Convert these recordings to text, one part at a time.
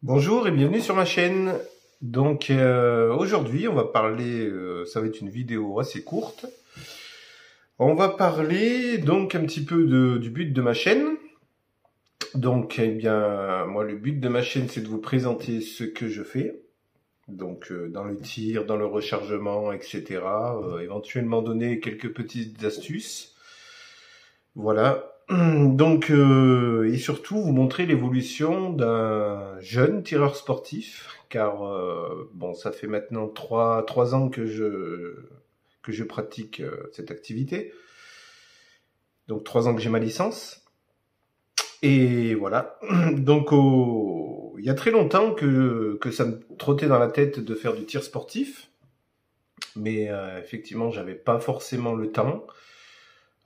Bonjour et bienvenue sur ma chaîne. Donc aujourd'hui on va parler, ça va être une vidéo assez courte. On va parler donc un petit peu du but de ma chaîne. Donc eh bien moi le but de ma chaîne c'est de vous présenter ce que je fais. Donc dans le tir, dans le rechargement, etc. Éventuellement donner quelques petites astuces. Voilà. Donc et surtout vous montrer l'évolution d'un jeune tireur sportif, car bon ça fait maintenant trois ans que je pratique cette activité. Donc 3 ans que j'ai ma licence. Et voilà. Donc il y a très longtemps que ça me trottait dans la tête de faire du tir sportif, mais effectivement j'avais pas forcément le temps.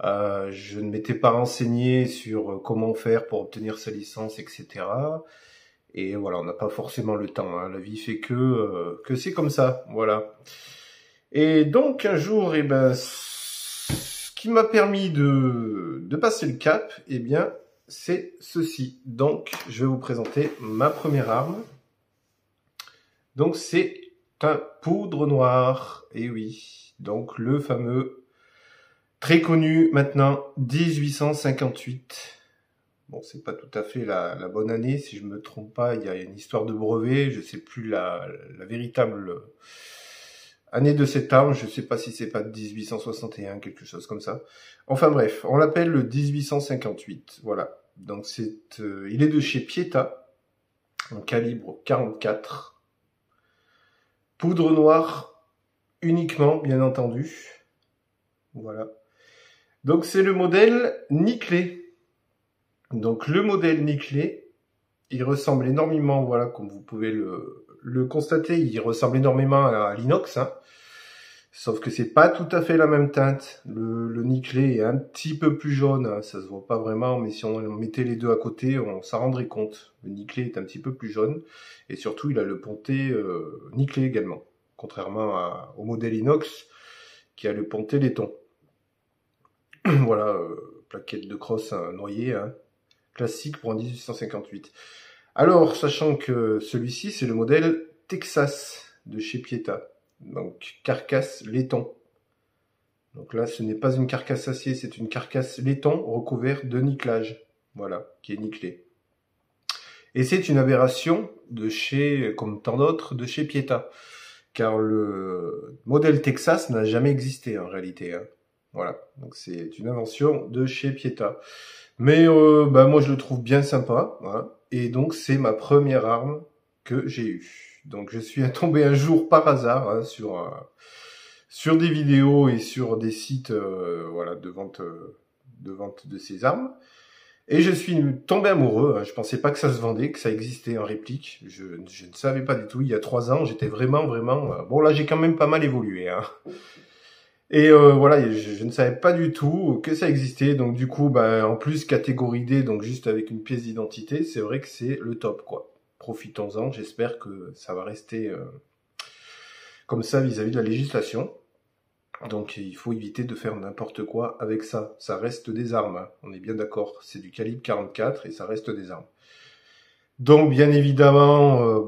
Je ne m'étais pas renseigné sur comment faire pour obtenir sa licence, etc. Et voilà, on n'a pas forcément le temps, hein. La vie fait que c'est comme ça, voilà. Et donc un jour, eh ben, ce qui m'a permis de passer le cap, eh bien, c'est ceci. Donc, je vais vous présenter ma première arme. Donc, c'est un poudre noire. Et oui, donc le fameux, très connu maintenant, 1858. Bon, c'est pas tout à fait la bonne année, si je me trompe pas, il y a une histoire de brevet, je sais plus la véritable année de cette arme, je sais pas si c'est pas 1861, quelque chose comme ça. Enfin bref, on l'appelle le 1858, voilà. Donc il est de chez Pieta, en calibre 44. Poudre noire uniquement, bien entendu. Voilà. Donc c'est le modèle nickelé. Donc le modèle nickelé, il ressemble énormément, voilà, comme vous pouvez le constater, il ressemble énormément à l'inox, hein. Sauf que c'est pas tout à fait la même teinte. Le nickelé est un petit peu plus jaune, hein, ça se voit pas vraiment, mais si on mettait les deux à côté, on s'en rendrait compte. Le nickelé est un petit peu plus jaune, et surtout il a le ponté nickelé également, contrairement au modèle inox qui a le ponté laiton. Voilà, plaquette de crosse noyée, hein, classique pour un 1858. Alors, sachant que celui-ci, c'est le modèle Texas de chez Pieta. Donc, carcasse laiton. Donc là, ce n'est pas une carcasse acier, c'est une carcasse laiton recouverte de nickelage. Voilà, qui est nickelée. Et c'est une aberration de chez, comme tant d'autres, de chez Pieta. Car le modèle Texas n'a jamais existé en réalité, hein. Voilà, donc c'est une invention de chez Pieta. Mais moi je le trouve bien sympa, hein. Et donc c'est ma première arme que j'ai eue. Donc je suis tombé un jour par hasard, hein, sur des vidéos et sur des sites voilà, de vente de ces armes. Et je suis tombé amoureux, hein. Je pensais pas que ça se vendait, que ça existait en réplique. Je ne savais pas du tout. Il y a 3 ans, j'étais vraiment... Bon là j'ai quand même pas mal évolué, hein. Et voilà, je ne savais pas du tout que ça existait. Donc du coup, en plus catégorie D, donc juste avec une pièce d'identité, c'est vrai que c'est le top, quoi. Profitons-en, j'espère que ça va rester comme ça vis-à-vis de la législation. Donc il faut éviter de faire n'importe quoi avec ça. Ça reste des armes, hein. On est bien d'accord. C'est du calibre 44 et ça reste des armes. Donc bien évidemment,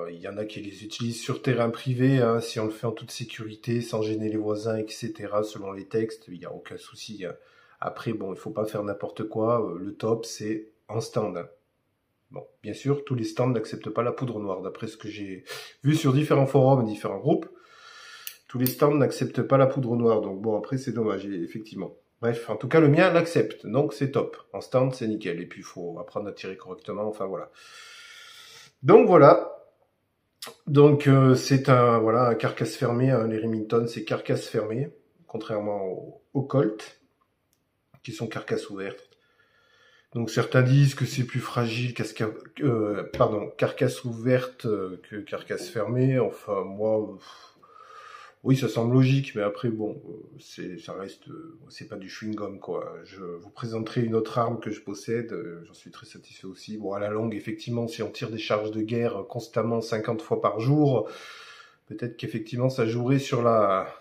il y en a qui les utilisent sur terrain privé, hein, si on le fait en toute sécurité, sans gêner les voisins, etc. Selon les textes, il n'y a aucun souci, hein. Après, bon, il faut pas faire n'importe quoi. Le top, c'est en stand, hein. Bon, bien sûr, tous les stands n'acceptent pas la poudre noire. D'après ce que j'ai vu sur différents forums et différents groupes, tous les stands n'acceptent pas la poudre noire. Donc bon, après, c'est dommage, effectivement. Bref, en tout cas, le mien l'accepte, donc c'est top. En stand, c'est nickel. Et puis, il faut apprendre à tirer correctement, enfin voilà. Donc voilà. Donc c'est un carcasse fermée, hein, les Remington, c'est carcasse fermée, contrairement au Colt, qui sont carcasse ouverte. Donc certains disent que c'est plus fragile carcasse ouverte que carcasse fermée. Enfin moi... oui, ça semble logique, mais après, bon, ça reste, c'est pas du chewing-gum, quoi. Je vous présenterai une autre arme que je possède, j'en suis très satisfait aussi. Bon, à la longue, effectivement, si on tire des charges de guerre constamment 50 fois par jour, peut-être qu'effectivement, ça jouerait sur la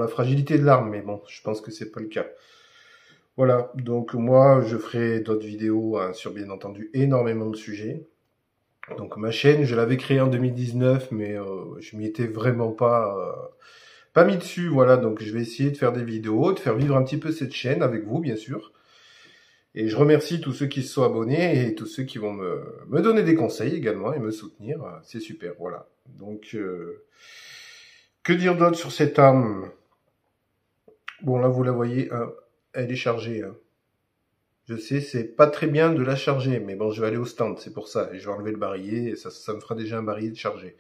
fragilité de l'arme, mais bon, je pense que c'est pas le cas. Voilà, donc moi, je ferai d'autres vidéos, hein, sur, bien entendu, énormément de sujets. Donc ma chaîne, je l'avais créée en 2019, mais je m'y étais vraiment pas mis dessus. Voilà, donc je vais essayer de faire des vidéos, de faire vivre un petit peu cette chaîne avec vous, bien sûr. Et je remercie tous ceux qui se sont abonnés et tous ceux qui vont me donner des conseils également et me soutenir. C'est super, voilà. Donc, que dire d'autre sur cette arme? Bon, là, vous la voyez, hein, elle est chargée. Hein. Je sais, c'est pas très bien de la charger, mais bon, je vais aller au stand, c'est pour ça. Et je vais enlever le barillet, et ça me fera déjà un barillet de chargé.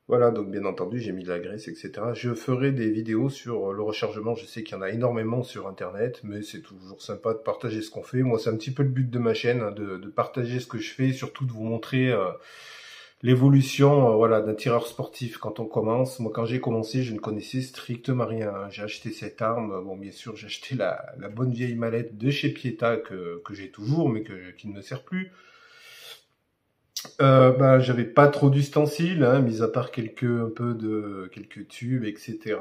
Voilà, donc bien entendu, j'ai mis de la graisse, etc. Je ferai des vidéos sur le rechargement. Je sais qu'il y en a énormément sur Internet, mais c'est toujours sympa de partager ce qu'on fait. Moi, c'est un petit peu le but de ma chaîne, hein, de partager ce que je fais, surtout de vous montrer l'évolution voilà, d'un tireur sportif quand on commence. Moi, quand j'ai commencé, je ne connaissais strictement rien. Hein. J'ai acheté cette arme. Bon, bien sûr, j'ai acheté la bonne vieille mallette de chez Pieta que j'ai toujours, mais qui ne me sert plus. J'avais pas trop d'ustensiles, hein, mis à part quelques tubes, etc.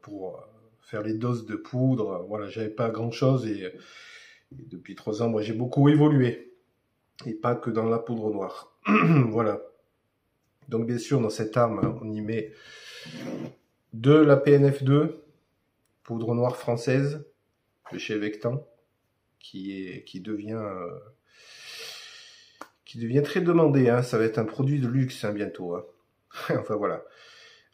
Pour faire les doses de poudre. Voilà, j'avais pas grand chose et depuis 3 ans, moi, j'ai beaucoup évolué et pas que dans la poudre noire. Voilà. Donc bien sûr, dans cette arme, on y met de la PNF2, poudre noire française de chez Vectan, qui devient très demandé, hein. Ça va être un produit de luxe hein, bientôt. Hein. Enfin voilà.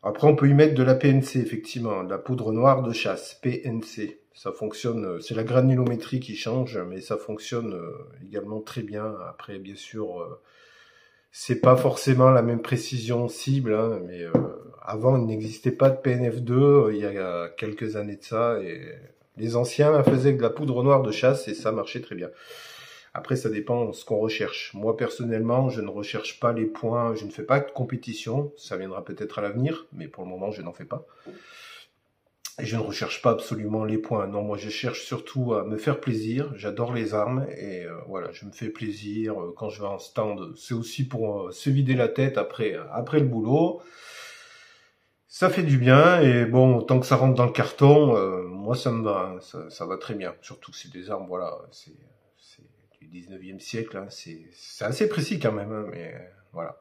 Après, on peut y mettre de la PNC, effectivement, de la poudre noire de chasse, PNC. Ça fonctionne, c'est la granulométrie qui change, mais ça fonctionne également très bien. Après, bien sûr, c'est pas forcément la même précision cible, hein, mais avant, il n'existait pas de PNF2, il y a quelques années de ça, et les anciens faisaient de la poudre noire de chasse, et ça marchait très bien. Après, ça dépend de ce qu'on recherche. Moi, personnellement, je ne recherche pas les points, je ne fais pas de compétition. Ça viendra peut-être à l'avenir, mais pour le moment, je n'en fais pas. Et je ne recherche pas absolument les points. Non, moi, je cherche surtout à me faire plaisir. J'adore les armes et voilà, je me fais plaisir quand je vais en stand. C'est aussi pour se vider la tête après le boulot. Ça fait du bien et bon, tant que ça rentre dans le carton, moi, ça me va. Hein, ça va très bien. Surtout que c'est des armes, voilà, c'est du 19e siècle, hein, c'est assez précis quand même, hein, mais voilà.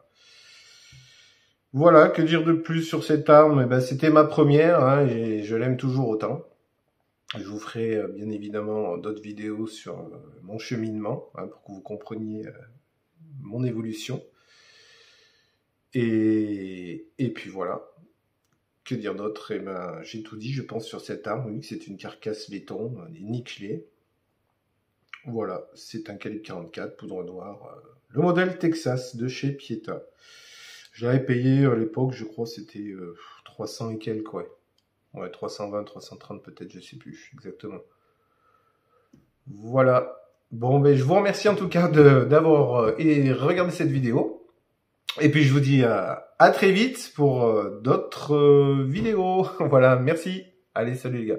Voilà, que dire de plus sur cette arme? Eh ben, c'était ma première, hein, et je l'aime toujours autant. Je vous ferai bien évidemment d'autres vidéos sur mon cheminement, hein, pour que vous compreniez mon évolution. Et puis voilà. Que dire d'autre? Eh ben, j'ai tout dit, je pense, sur cette arme. Oui, c'est une carcasse laiton, nickelée. Voilà, c'est un calibre 44, poudre noire. Le modèle Texas de chez Pieta. Je l'avais payé à l'époque, je crois c'était 300 et quelques, ouais. Ouais, 320, 330 peut-être, je sais plus exactement. Voilà. Bon, ben je vous remercie en tout cas d'avoir regardé cette vidéo. Et puis je vous dis à très vite pour d'autres vidéos. Voilà, merci. Allez, salut les gars.